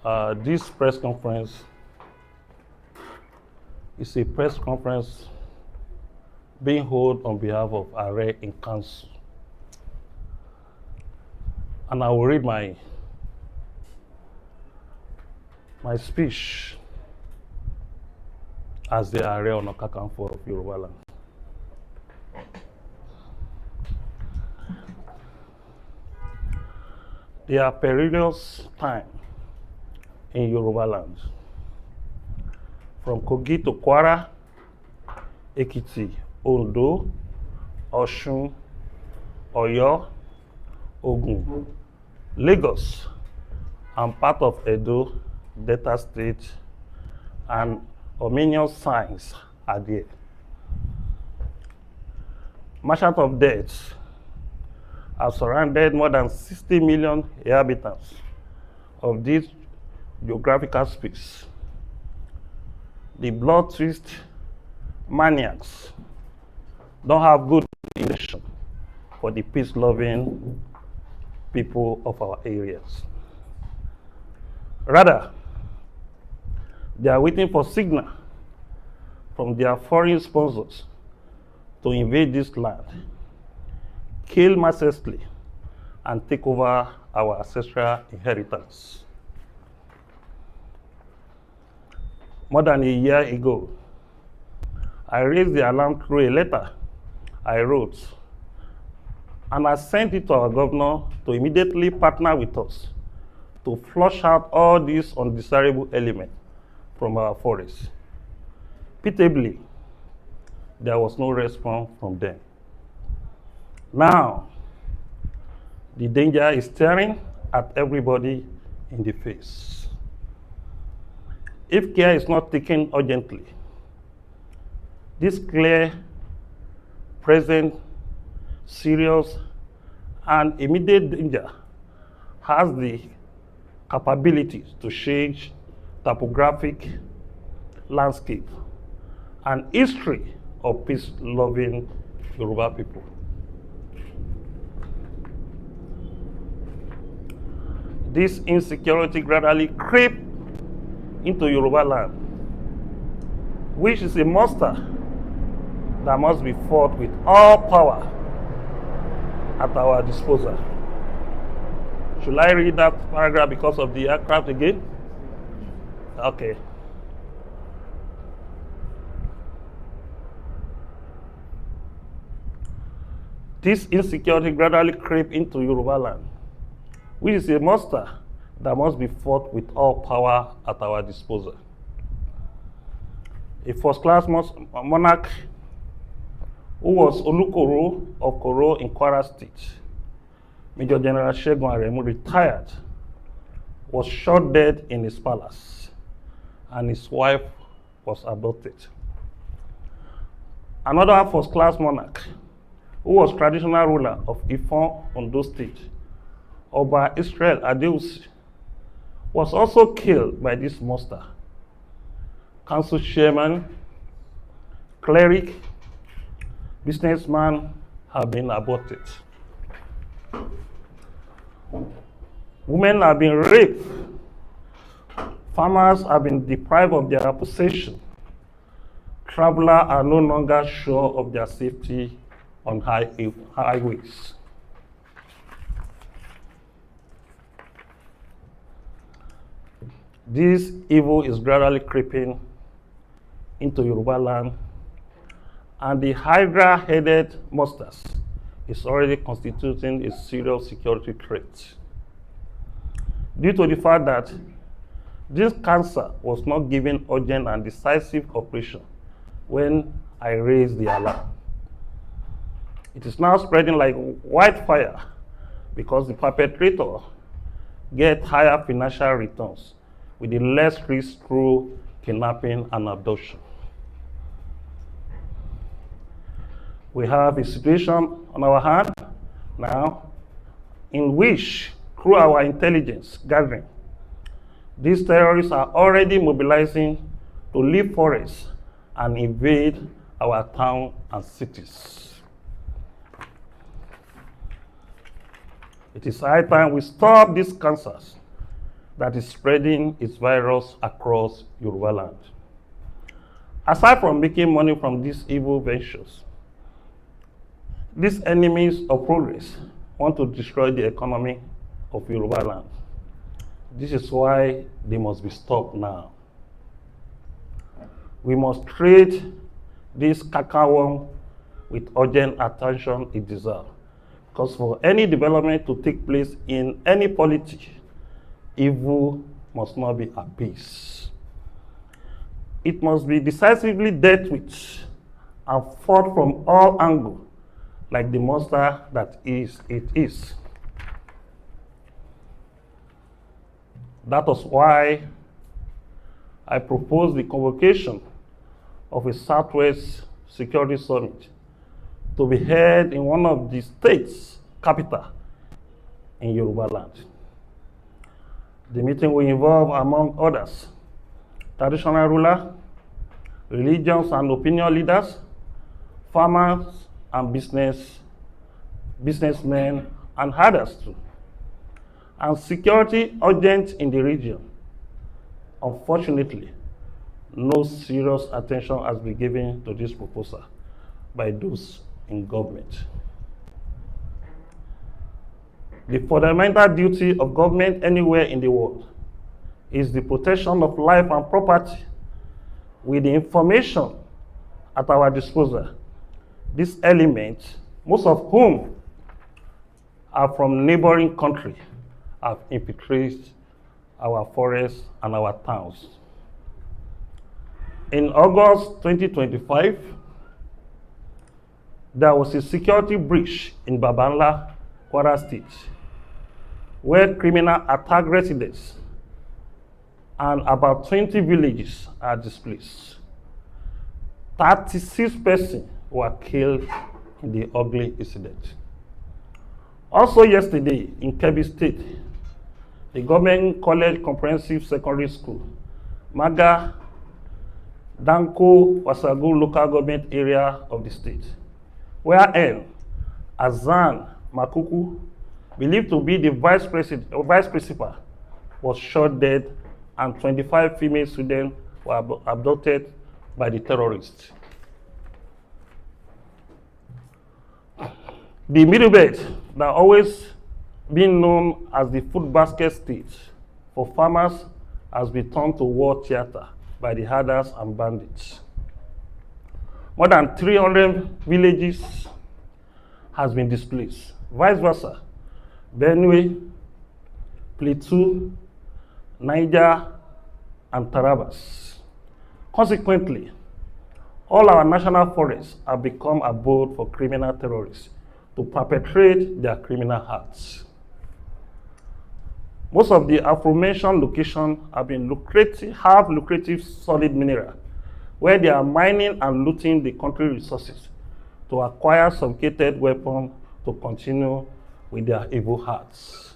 This press conference is a press conference being held on behalf of Are in Council. And I will read my speech as the Are Ọ̀nà Kakanfò of Yoruba land. There are perilous times in Yoruba land. From Kogi to Kwara, Ekiti, Ondo, Osun, Oyo, Ogun, Lagos, and part of Edo, Delta State, and ominous signs are there. Marshals of death have surrounded more than 60 million inhabitants of this geographical space. The bloodthirst maniacs don't have good intention for the peace-loving people of our areas. Rather, they are waiting for signal from their foreign sponsors to invade this land, kill mercilessly, and take over our ancestral inheritance. More than a year ago, I raised the alarm through a letter I wrote, and I sent it to our governor to immediately partner with us to flush out all these undesirable elements from our forests. Pitiably, there was no response from them. Now, the danger is staring at everybody in the face. If care is not taken urgently, this clear, present, serious, and immediate danger has the capability to change topographic landscape and history of peace-loving Yoruba people. This insecurity gradually creeps into Yoruba land, which is a monster that must be fought with all power at our disposal. Should I read that paragraph because of the aircraft again? Okay. This insecurity gradually creeps into Yoruba land, which is a monster that must be fought with all power at our disposal. A first-class monarch who was Olukoro of Koro in Kwara State, Major General Segun Aremu, retired, was shot dead in his palace, and his wife was abducted. Another first-class monarch who was traditional ruler of Ife, Ondo State, Oba Israel Adeusi, was also killed by this monster. Council chairman, cleric, businessman have been aborted. Women have been raped. Farmers have been deprived of their possession. Travelers are no longer sure of their safety on highways. This evil is gradually creeping into Yoruba land, and the Hydra-headed monsters is already constituting a serious security threat. Due to the fact that this cancer was not given urgent and decisive operation when I raised the alarm, it is now spreading like wildfire because the perpetrator get higher financial returns with the less risk through kidnapping and abduction. We have a situation on our hand now in which, through our intelligence gathering, these terrorists are already mobilizing to leave forests and invade our towns and cities. It is high time we stop these cancers, that is spreading its virus across Yoruba land. Aside from making money from these evil ventures, these enemies of progress want to destroy the economy of Yoruba land. This is why they must be stopped now. We must treat this cacaworm with urgent attention it deserves. Because for any development to take place in any polity, evil must not be appeased. It must be decisively dealt with and fought from all angles, like the monster that it is. That was why I proposed the convocation of a Southwest Security Summit to be held in one of the states' capital in Yoruba land. The meeting will involve, among others, traditional rulers, religions and opinion leaders, farmers and businessmen, and others too. And security urgent in the region. Unfortunately, no serious attention has been given to this proposal by those in government. The fundamental duty of government anywhere in the world is the protection of life and property with the information at our disposal. These elements, most of whom are from neighboring countries, have infiltrated our forests and our towns. In August 2025, there was a security breach in Babanla, Kwara State, where criminals attacked residents and about 20 villages are displaced. 36 persons were killed in the ugly incident. Also yesterday in Kebbi State, the Government College Comprehensive Secondary School, Maga Danko Wasagu local government area of the state, wherein Azan Makuku, believed to be the vice principal, was shot dead and 25 female students were abducted by the terrorists. The Middle Belt, that always been known as the food basket state for farmers, has been turned to war theater by the herders and bandits. More than 300 villages has been displaced. Vice versa, Benue, Plateau, Niger, and Tarabas. Consequently, all our national forests have become abode for criminal terrorists to perpetrate their criminal acts. Most of the aforementioned locations have lucrative solid mineral, where they are mining and looting the country resources to acquire sophisticated weapons to continue with their evil hearts.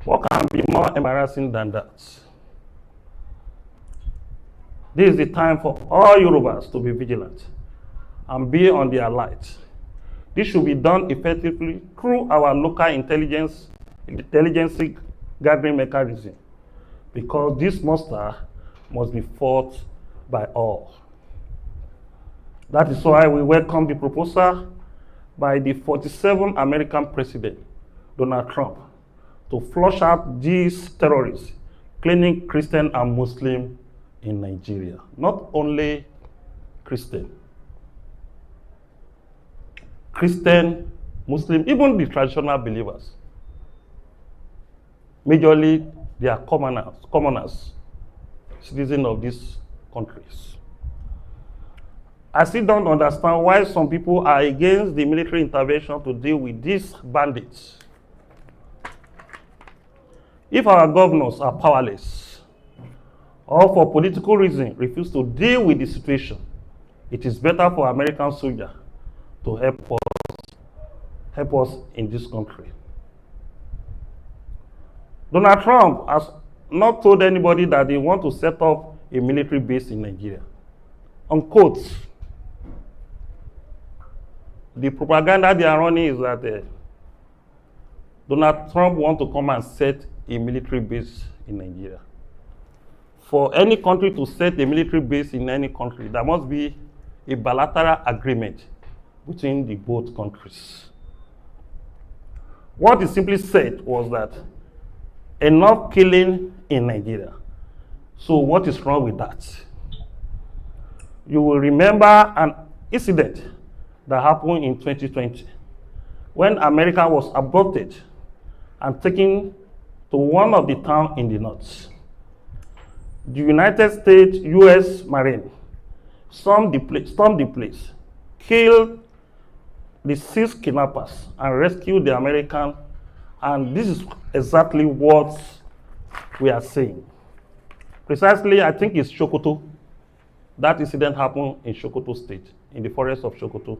What can be more embarrassing than that? This is the time for all Yorubas to be vigilant and be on their alert. This should be done effectively through our local intelligence gathering mechanism, because this monster must be fought by all. That is why we welcome the proposal by the 47th American President, Donald Trump, to flush out these terrorists, claiming Christian and Muslim in Nigeria. Not only Christian, Muslim, even the traditional believers. Majorly, they are commoners, citizens of these countries. I still don't understand why some people are against the military intervention to deal with these bandits. If our governors are powerless, or for political reasons refuse to deal with the situation, it is better for American soldiers to help us in this country. Donald Trump has not told anybody that they want to set up a military base in Nigeria. Unquote. The propaganda they are running is that Donald Trump wants to come and set a military base in Nigeria. For any country to set a military base in any country, there must be a bilateral agreement between the both countries. What he simply said was that enough killing in Nigeria. So what is wrong with that? You will remember an incident that happened in 2020 when America was abducted and taken to one of the towns in the north. The United States U.S. Marine stormed the place, killed the 6 kidnappers, and rescued the American. And this is exactly what we are saying. Precisely, I think it's Sokoto. That incident happened in Sokoto State, in the forest of Sokoto.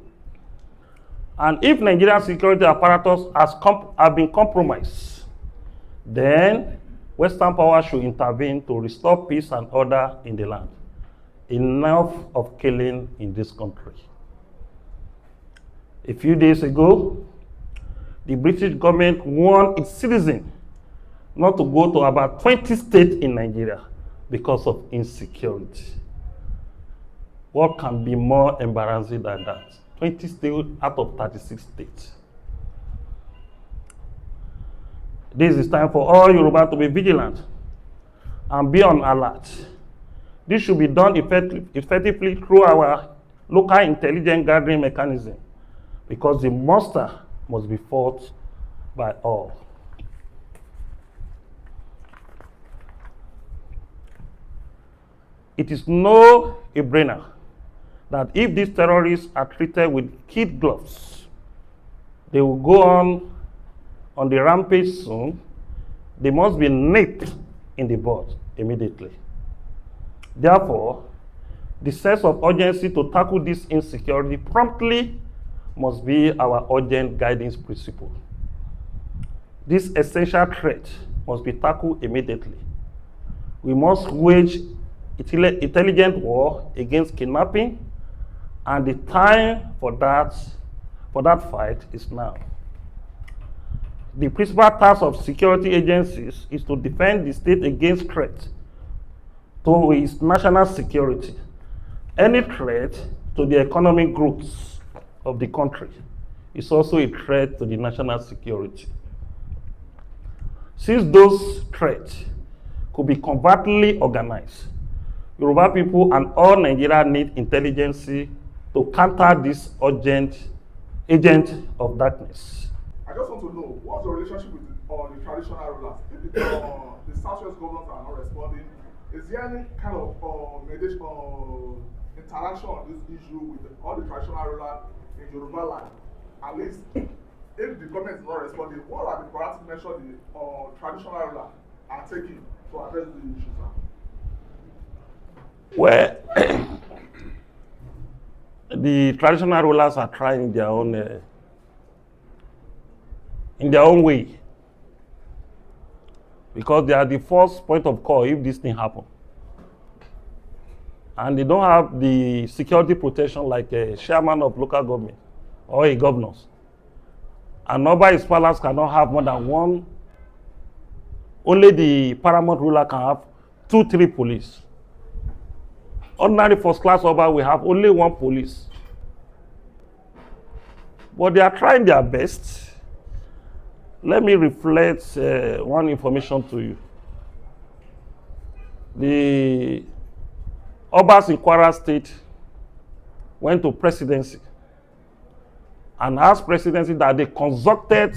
And if Nigerian security apparatus have been compromised, then Western power should intervene to restore peace and order in the land. Enough of killing in this country. A few days ago, the British government warned its citizens not to go to about 20 states in Nigeria because of insecurity. What can be more embarrassing than that? 20 states out of 36 states. This is time for all Yoruba to be vigilant and be on alert. This should be done effectively through our local intelligence gathering mechanism, because the monster must be fought by all. It is no brainer that if these terrorists are treated with kid gloves, they will go on the rampage soon. They must be nipped in the bud immediately. Therefore, the sense of urgency to tackle this insecurity promptly must be our urgent guiding principle. This essential threat must be tackled immediately. We must wage intelligent war against kidnapping, and the time for that fight is now. The principal task of security agencies is to defend the state against threats to its national security. Any threat to the economic growth of the country is also a threat to the national security. Since those threats could be covertly organized, Yoruba people and all Nigeria need intelligence to counter this urgent agent of darkness. I just want to know, what's the relationship with the traditional rulers? If the Southwest governors are not responding, is there any kind of interaction on this issue with all the traditional rulers in Yoruba land? At least, if the government is not responding, what are the proactive measures the traditional rulers are taking to address the issues? Well, the traditional rulers are trying their own, in their own way, because they are the first point of call if this thing happens. And they don't have the security protection like a chairman of local government or a governor. And Oba palace cannot have more than one. Only the paramount ruler can have 2-3 police. Ordinary first class Oba will have only 1 police. But they are trying their best. Let me reflect one information to you. The Obas in Kwara State went to presidency and asked presidency that they consulted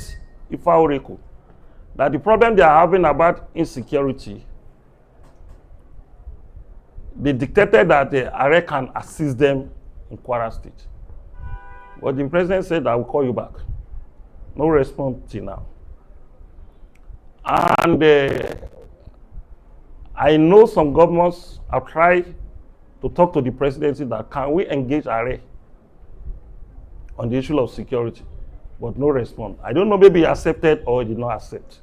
Ifa Oracle that the problem they are having about insecurity, they dictated that the Are can assist them in Kwara State. But the president said, I will call you back. No response till now. And I know some governors have tried to talk to the presidency that can we engage Are on the issue of security, but no response. I don't know, maybe he accepted or he did not accept.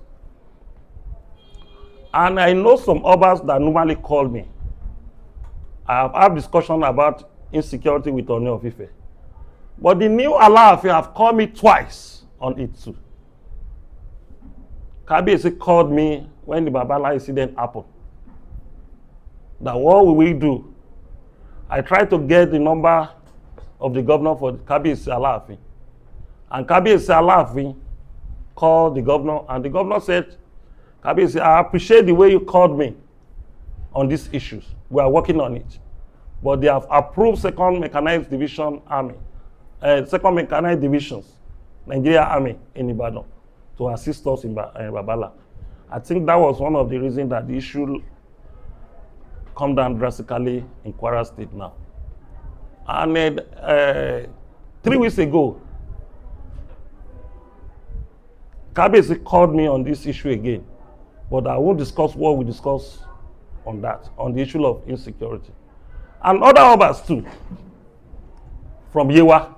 And I know some Obas that normally call me. I have had discussion about insecurity with Ooni of Ife. But the new Alaafin have called me twice on it too. Kabiyesi called me when the Babala incident happened. That what will we do? I tried to get the number of the governor for Kabiyesi Alaafin. And Kabiyesi Alaafin called the governor, and the governor said, Kabiyesi, I appreciate the way you called me on these issues. We are working on it. But they have approved Second Mechanized Division Army, Second Mechanized Divisions, Nigeria Army in Ibadan, to assist us in Babala. I think that was one of the reasons that the issue come down drastically in Kwara State now. And 3 weeks ago, Kabiyesi called me on this issue again, but I won't discuss what we discussed on that, on the issue of insecurity. And other Obas too, from Yewa,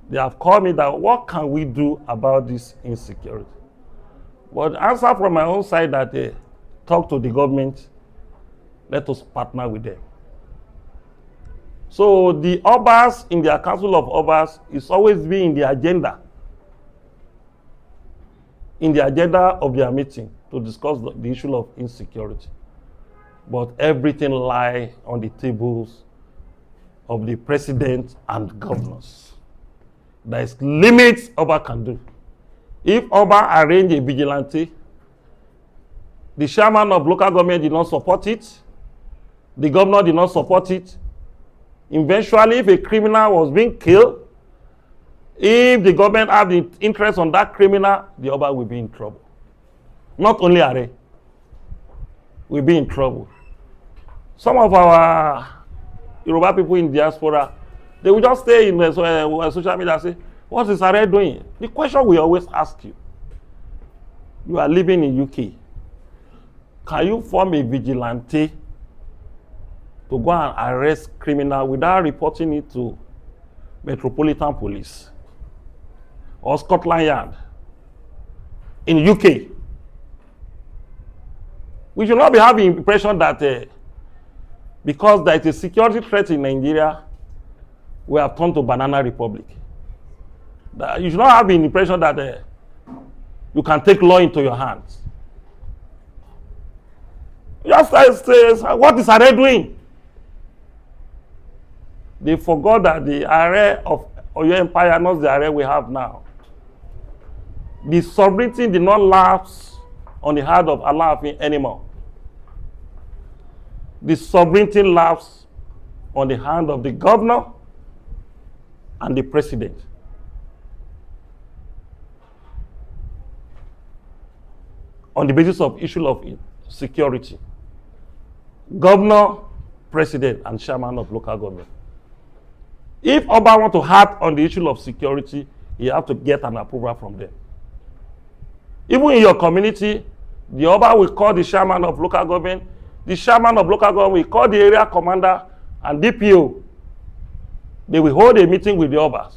they have called me that what can we do about this insecurity? But the answer from my own side that they talk to the government, let us partner with them. So the Obas in their Council of Obas is always be in the agenda of their meeting to discuss the issue of insecurity. But everything lies on the tables of the president and governors. There is limits Oba can do. If Oba arrange a vigilante, the chairman of local government did not support it, the governor did not support it. Eventually, if a criminal was being killed, if the government had the interest on that criminal, the Oba will be in trouble. Not only Are, will be in trouble. Some of our Yoruba people in diaspora, they will just stay in social media and say, what is Are doing? The question we always ask you, you are living in UK. Can you form a vigilante to go and arrest criminal without reporting it to Metropolitan Police or Scotland Yard in UK? We should not be having the impression that because there is a security threat in Nigeria, we have turned to Banana Republic. You should not have the impression that you can take law into your hands. Just say, what is Are doing? They forgot that the Are of Oyo Empire, not the Are we have now. The sovereignty did not lapse on the heart of Alaafin anymore. The sovereignty lapse on the hand of the governor and the president. On the basis of issue of security. Governor, president, and chairman of local government. If Oba want to act on the issue of security, you have to get an approval from them. Even in your community, the Oba will call the chairman of local government. The chairman of local government will call the area commander and DPO. They will hold a meeting with the Obas.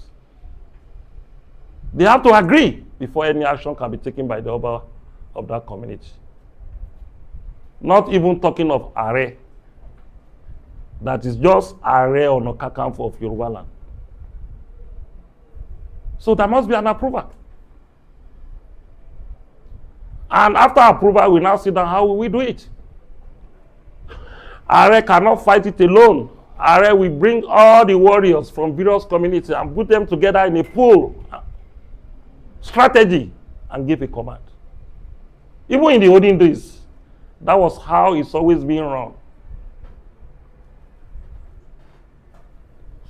They have to agree before any action can be taken by the Oba of that community. Not even talking of Are. That is just Are or Kakanfo of Yoruba land. So there must be an approval. And after approval, we now sit down, how will we do it? Are cannot fight it alone. Are will bring all the warriors from various communities and put them together in a pool strategy and give a command. Even in the olden days, that was how it's always been run.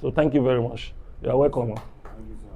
So thank you very much. You are welcome. Thank you, sir.